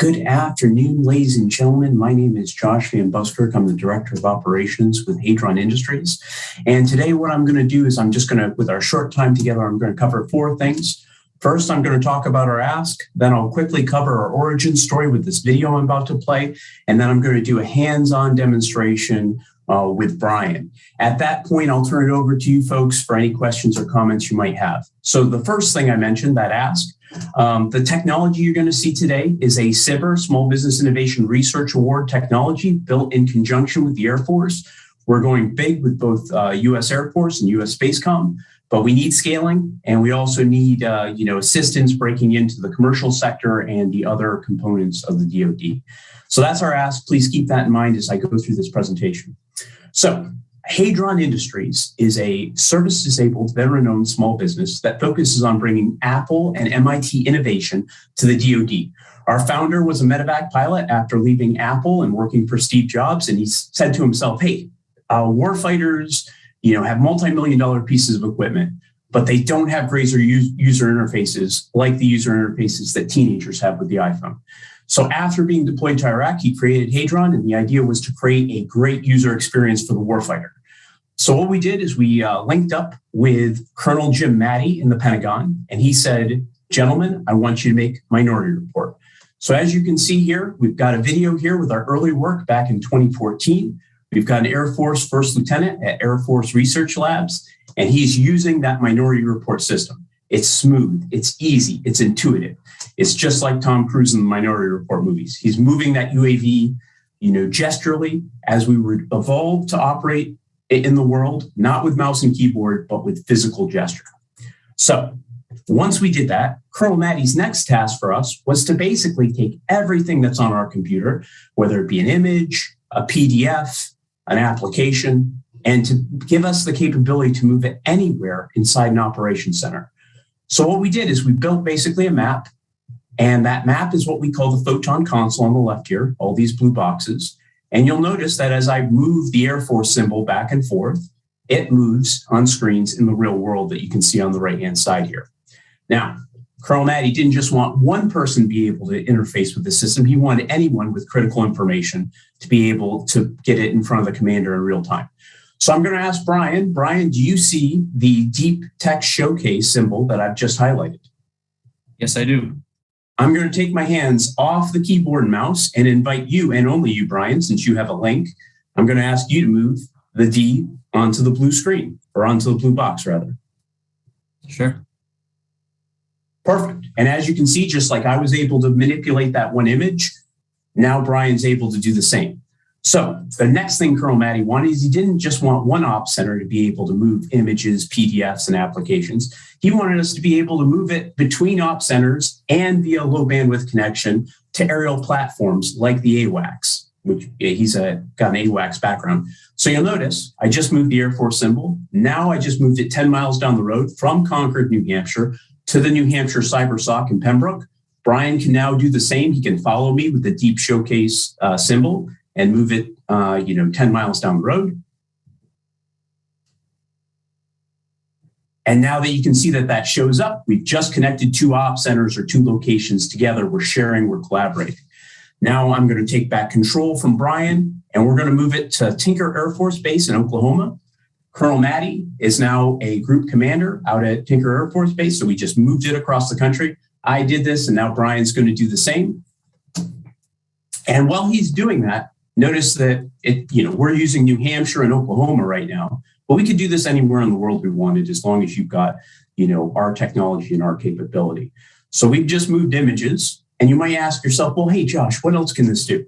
Good afternoon, ladies and gentlemen. My name is Josh Van Buskirk. I'm the Director of Operations with Hadron Industries. And today what I'm going to do is with our short time together, I'm going to cover four things. First, I'm going to talk about our ask. Then I'll quickly cover our origin story with this video I'm about to play. And then I'm going to do a hands-on demonstration with Brian. At that point, I'll turn it over to you folks for any questions or comments you might have. So the first thing I mentioned, that ask, the technology you're going to see today is a SBIR, Small Business Innovation Research Award technology built in conjunction with the Air Force. We're going big with both U.S. Air Force and U.S. Spacecom, but we need scaling, and we also need assistance breaking into the commercial sector and the other components of the DoD. So that's our ask. Please keep that in mind as I go through this presentation. So Hadron Industries is a service-disabled, veteran-owned small business that focuses on bringing Apple and MIT innovation to the DoD. Our founder was a medevac pilot after leaving Apple and working for Steve Jobs, and he said to himself, hey, warfighters have multi-million-dollar pieces of equipment, but they don't have great user interfaces like the user interfaces that teenagers have with the iPhone. So after being deployed to Iraq, he created Hadron, and the idea was to create a great user experience for the warfighter. So what we did is we linked up with Colonel Jim Matty in the Pentagon, and he said, gentlemen, I want you to make Minority Report. So as you can see here, we've got a video here with our early work back in 2014. We've got an Air Force First Lieutenant at Air Force Research Labs, and he's using that Minority Report system. It's smooth, it's easy, it's intuitive. It's just like Tom Cruise in the Minority Report movies. He's moving that UAV, gesturally as we would evolve to operate in the world, not with mouse and keyboard, but with physical gesture. So once we did that, Colonel Matty's next task for us was to basically take everything that's on our computer, whether it be an image, a PDF, an application, and to give us the capability to move it anywhere inside an operations center. So what we did is we built basically a map, and that map is what we call the Photon console on the left here, all these blue boxes. And you'll notice that as I move the Air Force symbol back and forth, it moves on screens in the real world that you can see on the right-hand side here. Now, Colonel Matty didn't just want one person to be able to interface with the system. He wanted anyone with critical information to be able to get it in front of the commander in real time. So I'm going to ask Brian. Brian, do you see the Deep Text Showcase symbol that I've just highlighted? Yes, I do. I'm going to take my hands off the keyboard and mouse and invite you, and only you, Brian, since you have a link, I'm going to ask you to move the D onto the blue screen, or onto the blue box, rather. Sure. Perfect. And as you can see, just like I was able to manipulate that one image, now Brian's able to do the same. So the next thing Colonel Matty wanted is he didn't just want one ops center to be able to move images, PDFs, and applications. He wanted us to be able to move it between ops centers and via low bandwidth connection to aerial platforms like the AWACS, which he's got an AWACS background. So you'll notice I just moved the Air Force symbol. Now I just moved it 10 miles down the road from Concord, New Hampshire to the New Hampshire CyberSoc in Pembroke. Brian can now do the same. He can follow me with the Deep Showcase symbol and move it, 10 miles down the road. And now that you can see that shows up, we've just connected two ops centers or two locations together. We're sharing, we're collaborating. Now I'm going to take back control from Brian, and we're going to move it to Tinker Air Force Base in Oklahoma. Colonel Matty is now a group commander out at Tinker Air Force Base, so we just moved it across the country. I did this, and now Brian's going to do the same. And while he's doing that, notice that we're using New Hampshire and Oklahoma right now, but we could do this anywhere in the world we wanted as long as you've got, our technology and our capability. So we've just moved images, and you might ask yourself, well, hey, Josh, what else can this do?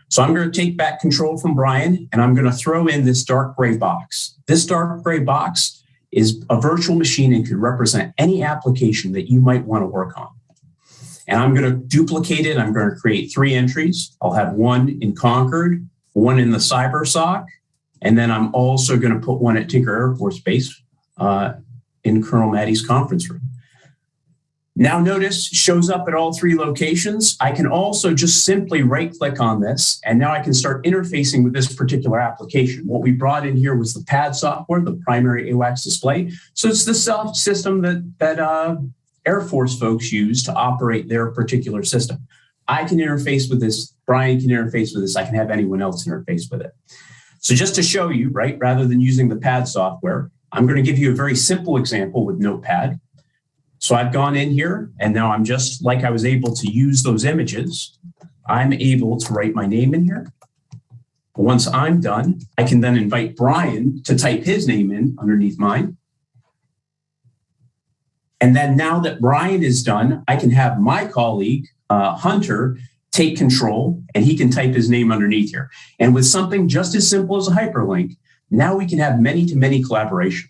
So I'm going to take back control from Brian, and I'm going to throw in this dark gray box. This dark gray box is a virtual machine and could represent any application that you might want to work on. And I'm going to duplicate it. I'm going to create 3 entries. I'll have one in Concord, one in the CyberSoc, and then I'm also going to put one at Tinker Air Force Base in Colonel Matty's conference room. Now notice, shows up at all 3 locations. I can also just simply right-click on this, and now I can start interfacing with this particular application. What we brought in here was the PAD software, the primary AWACS display. So it's the self system that Air Force folks use to operate their particular system. I can interface with this, Brian can interface with this, I can have anyone else interface with it. So just to show you, right, rather than using the pad software, I'm going to give you a very simple example with Notepad. So I've gone in here and now I'm just like I was able to use those images. I'm able to write my name in here. Once I'm done, I can then invite Brian to type his name in underneath mine. And then now that Brian is done, I can have my colleague, Hunter, take control and he can type his name underneath here. And with something just as simple as a hyperlink, now we can have many-to-many collaboration.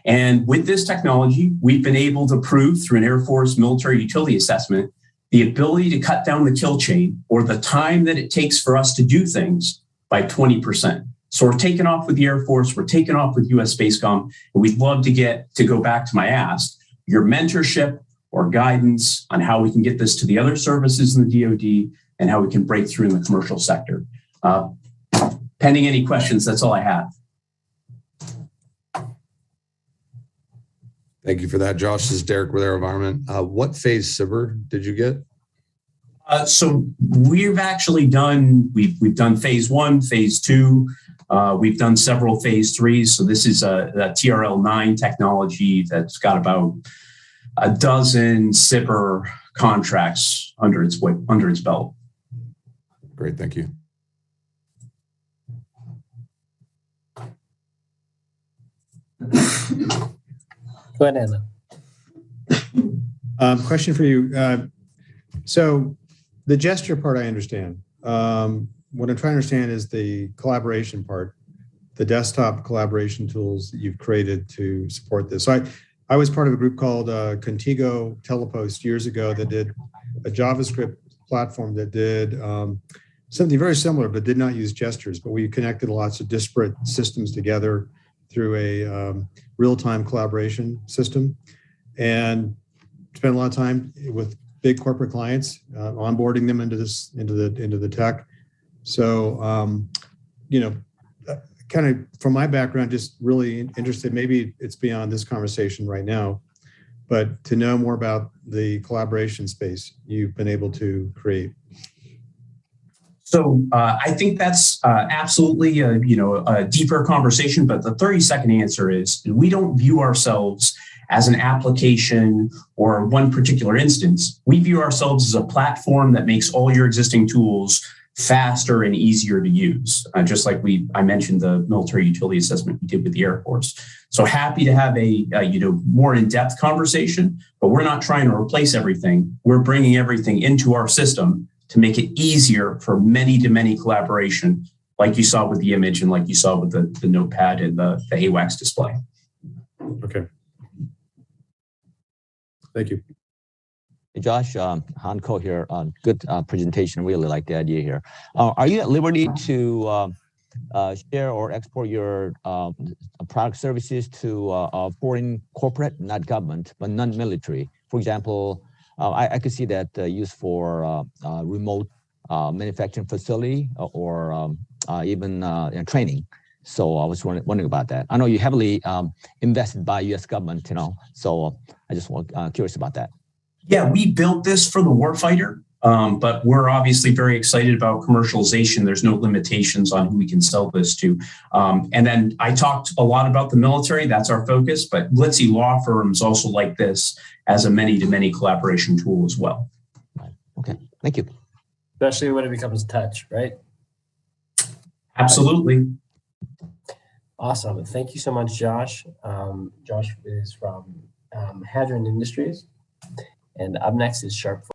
And with this technology, we've been able to prove through an Air Force military utility assessment, the ability to cut down the kill chain or the time that it takes for us to do things by 20%. So we're taking off with the Air Force, we're taking off with US Spacecom, and we'd love to go back to my ask, your mentorship or guidance on how we can get this to the other services in the DoD and how we can break through in the commercial sector. Pending any questions, that's all I have. Thank you for that, Josh. This is Derek with AeroVironment. What phase SBIR did you get? So we've actually done, we've done phase 1, phase 2. We've done several phase 3s. So this is a TRL-9 technology that's got about a dozen SBIR contracts under its belt. Great, thank you. Go ahead, Anna. Question for you. So the gesture part, I understand. What I'm trying to understand is the collaboration part, the desktop collaboration tools that you've created to support this. So I was part of a group called Contigo Telepost years ago that did a JavaScript platform that did something very similar, but did not use gestures. But we connected lots of disparate systems together through a real-time collaboration system, and spent a lot of time with big corporate clients, onboarding them into the tech. So, you know, kind of from my background, just really interested. Maybe it's beyond this conversation right now, but to know more about the collaboration space you've been able to create. So I think that's absolutely a deeper conversation, but the 30-second answer is we don't view ourselves as an application or one particular instance. We view ourselves as a platform that makes all your existing tools faster and easier to use. Just like I mentioned the military utility assessment we did with the Air Force. So happy to have a more in-depth conversation, but we're not trying to replace everything. We're bringing everything into our system to make it easier for many-to-many collaboration, like you saw with the image and like you saw with the notepad and the AWACS display. Okay. Thank you. Hey Josh, Han Ko here. Good presentation. Really like the idea here. Are you at liberty to share or export your product services to foreign corporate, not government, but non-military? For example, I could see that used for remote manufacturing facility or even training. So I was wondering about that. I know you're heavily invested by U.S. government, so I just was curious about that. Yeah, we built this for the warfighter, but we're obviously very excited about commercialization. There's no limitations on who we can sell this to. And then I talked a lot about the military. That's our focus, but glitzy law firms also like this as a many-to-many collaboration tool as well. Okay, thank you. Especially when it becomes touch, right? Absolutely. Awesome. Thank you so much, Josh. Josh is from Hadron Industries. And up next is Sharp.